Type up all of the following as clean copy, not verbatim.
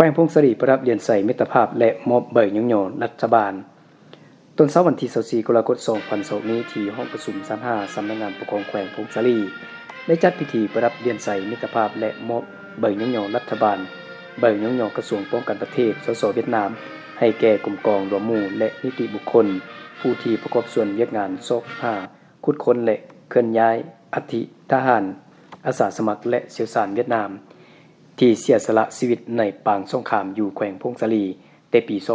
วงพงศรีประดับเรียนใส่มิตรภาพและมอบใบยงยอรัฐบาลต้นเสาร์วันที่24กรกฎาคม2020นี้ที่ห้องประชุม35สำนักงานปกครองแขวงพงศรีได้จัดพิธีประดับเรียนใส่มิตรภาพและมอบใบยงยอรัฐบาลใบยงยอกระทรวงป้องกันประเทศสสเวียดนามให้แก่กลุ่มกองรวมหมู่และนิติบุคคลผู้ที่ประกอบส่วนเวียกงานซกคุดค้นและเคลื่อนย้ายอัฐิทหารอาสาสมัครและเชี่ยวชาญเวียดนามที่เสียสละชีวิตในปางสงครามอยู่แขวงพงศรีในปี 2013-2020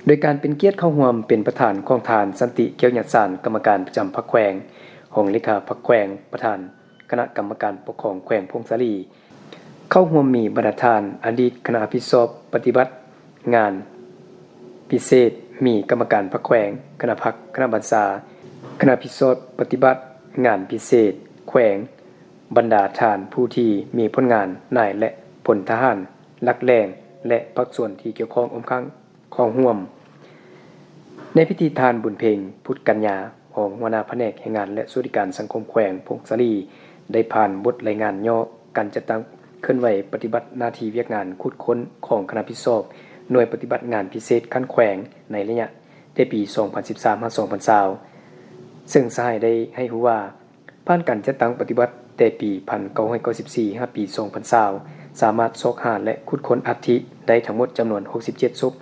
โดยการเป็นเกียรติเข้าร่วมเป็นประธานของทานสันติเกียวหยัดสารกรรมการประจำพรรคแขวงห้องเลขาพรรคแขวงประธานคณะกรรมการปกครองแขวงพงศรีเข้าร่วมมีบรรดาท่านอดีตคณะพิศอบปฏิบัติงานพิเศษมีกรรมการพรรคแขวงคณะพรรคคณะบัญชาคณะพิศอบปฏิบัติงานพิเศษแขวงบรรดาท่านผู้ที่มีผลงานนายและพลทหารหลักแหล่งและภาคส่วนที่เกี่ยวข้องข้างของร่วมในพิธีทานบุญเพลงพุทธกัญญาของหัวหน้าแผนกแรงงานและสวัสดิการสังคมแขวงพงศรีได้ผ่านบทรายงานย่อการจัดตั้งเคลื่อนไหวปฏิบัติหน้าที่เวียกงานขุดค้นของคณะพิศอบหน่วยปฏิบัติงานพิเศษขั้นแขวงในระยะในปี 2013-2020 ซึ่งสหายได้ให้รู้ว่าผ่านการจัดตั้งปฏิบัติแต่ปี 1994 5 ปี 2020 สามารถซอกหาและขุดค้นอัฐิได้ทั้งหมดจำนวน 67 ศพ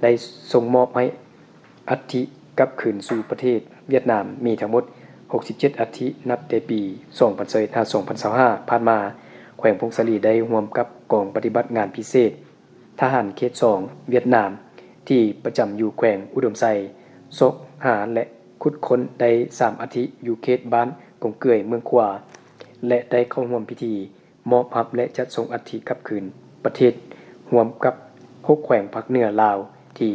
ได้ส่งมอบให้อัฐิกลับคืนสู่ประเทศเวียดนามมีทั้งหมด 67 อัฐินับแต่ปี 2025 ผ่านมาแขวงพงศรีได้ร่วมกับกองปฏิบัติงานพิเศษทหารเขต 2 เวียดนามที่ประจำอยู่แขวงอุดมไซซอกหาและขุดค้นได้3อัฐิอยู่เขตบ้านกงเกยเมืองขวาและได้เข้าร่วมพิธีมอบรับและจัดส่งอัฐิกลับคืนประเทศร่วมกับ6แขวงภาคเหนือลาวที่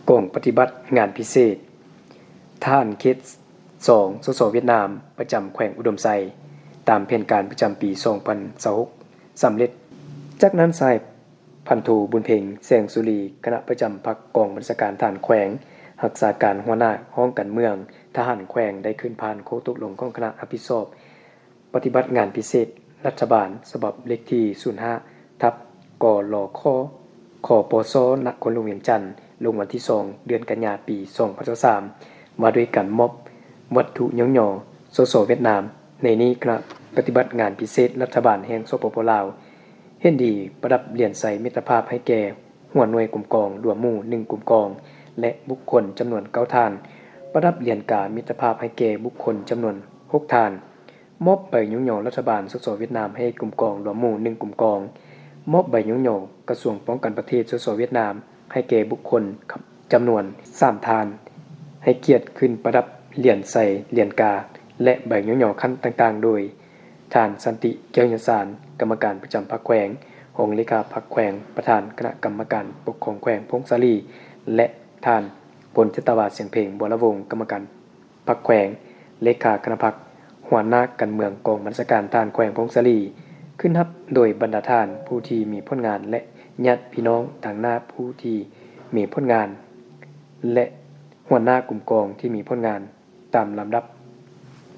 กองปฏิบัติงานพิเศษทหารเขต 2 สสเวียดนามประจำแขวงอุดมไซตามแผนการประจำปี 2026 สำเร็จจากนั้นสายพันโทบุญเพ็งแสงสุรีคณะประจำพรรคกองบัญชาการทหารแขวงรักษาการหัวหน้าห้องการเมืองทหารแขวงได้ขึ้นผ่านโคตกลงของคณะอภิสอบปฏิบัติงานพิเศษรัฐบาลฉบับเลขที่05ทับกลคขปสนครหลวงเวียงจันทน์ลงวันที่2เดือนกันยายนปี2023มาด้วยการมอบวัตถุยงยอสสเวียดนามในนี้คณะปฏิบัติงานพิเศษรัฐบาลแห่งสปปลาวเห็นดีประดับเหรียญใส่มิตรภาพให้แก่หัวหน่วยกลุ่มกองรวมหมู่1กลุ่มกองและบุคคลจำนวน9ท่านประดับเหรียญกามิตรภาพให้แก่บุคคลจำนวน6ท่านมอบใบยงยอรัฐบาลสสเวียดนามให้กลุ่มกองรวมหมู่1กลุ่มกองมอบใบยงยอกระทรวงป้องกันประเทศสสเวียดนามให้แก่บุคคลจำนวน3ท่านให้เกียรติขึ้นประดับเหรียญใส่เหรียญกาและใบยงยอขั้นต่างๆโดยท่านสันติเกียวหยัดสารกรรมการประจำพรรคแขวงองค์เลขาพรรคแขวงประธานคณะกรรมการปกครองแขวงพงศรีและท่านพลจิตวาสเสียงเพลงบัวละวงศ์กรรมการพรรคแขวงเลขาคณะพรรคหัวหน้าการเมืองกองบัญชาการทหารแขวงพงศรีขึ้นรับโดยบรรดาท่านผู้ที่มีผลงานและญาติพี่น้องต่างหน้าผู้ที่มีผลงานและหัวหน้ากลุ่มกองที่มีผลงานตามลำดับ